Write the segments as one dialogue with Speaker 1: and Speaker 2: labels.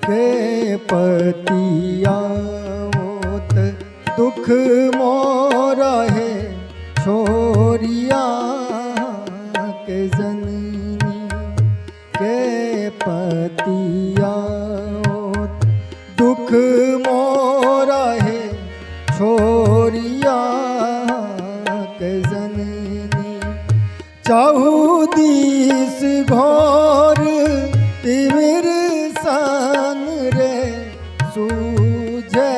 Speaker 1: के पतियावत दुख मोरा है छोरिया के जननी के पतियावत दुख मोरा है छोरिया के जननी चाहू दिस घोर तिमिर सन रे सूझे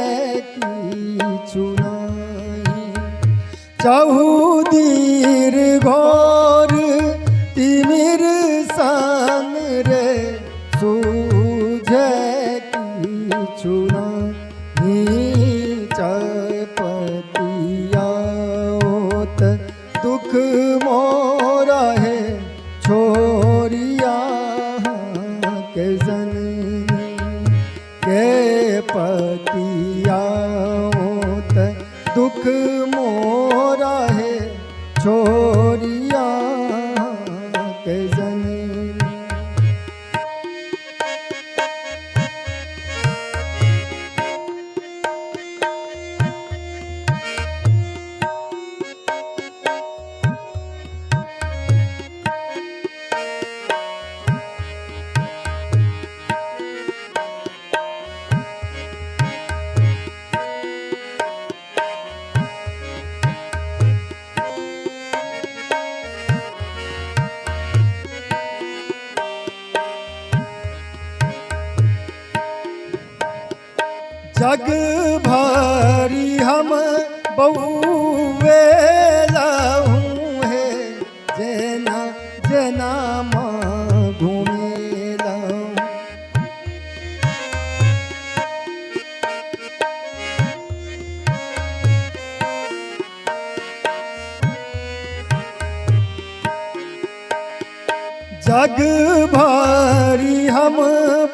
Speaker 1: की चुनाई चाहू दीर घोर तिमिर सन रे सूझे की चुनाई चपतियावत दुख मोरा है छोरिया के जननी के पतियावत दुख मोरा है छोरिया के जननी। जग भरी हम बहुए लहूँ है जेना जेना माँ घूमे लहूँ जग भरी हम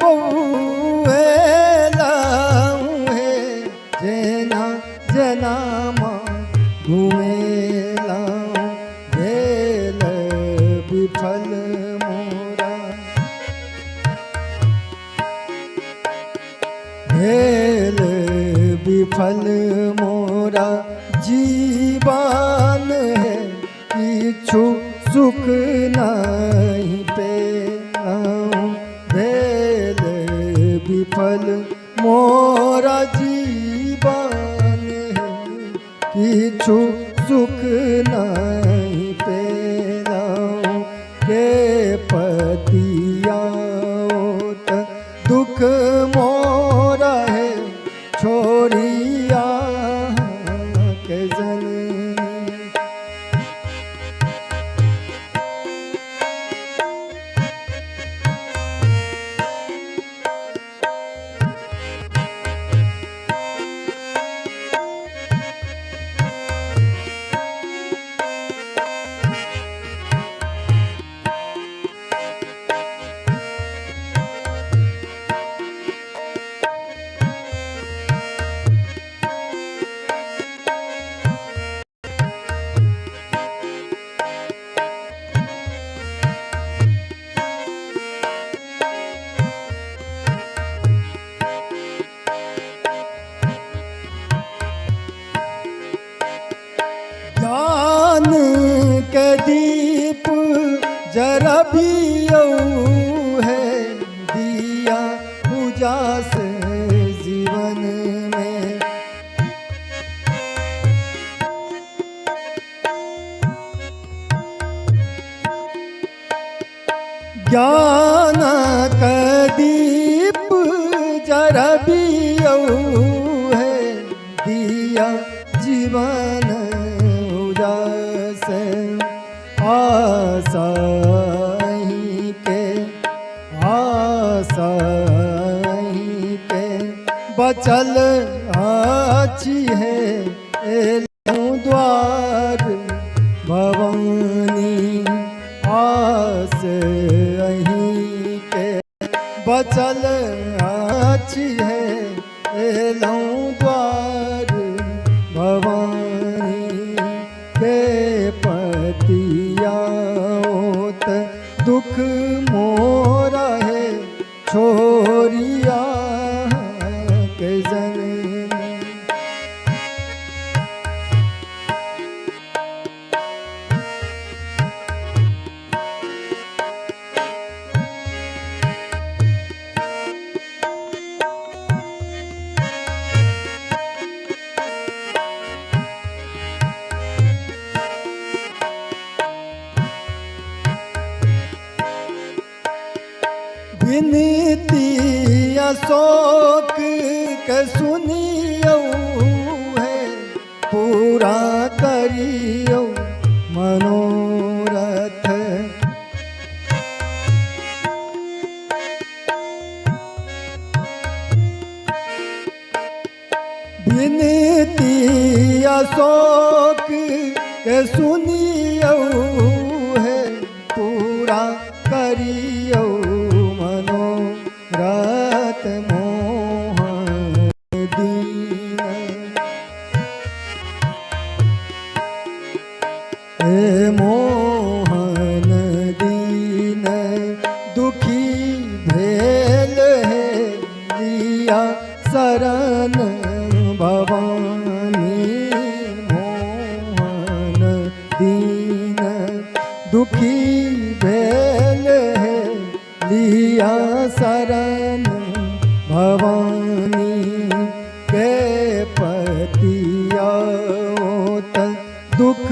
Speaker 1: बहुए जेना जेना माँ घूमेला भेल विफल मोरा भेल विफल मोरा जीवन है किछु सुख नहीं पेलाऊं भेल विफल मोरा जीवन है किछु सुख नहीं पेलाऊं के पतियावत दुख मोरा है छोरिया के जननी। ज्ञान के दीप जरा भी है दिया उजास जीवन में ज्ञान का दीप जरा भी है दिया जीवन से आशा के बचल अच्छी है द्वार भवानी आस अहीं के बचल अच्छी है द्वार भवानी के पतियावत दुख मोरा विनती अशोक के सुनियो है, पूरा करियो मनोरथ। विनती अशोक के सुनियो है, पूरा करियो मनोरथ। मोहन दीन हे मोहन दीन दुखी भेल है, लिया शरण भवानी। मोहन दीन दुखी भेल है, लिया शरण भवानी। के पतिया दुख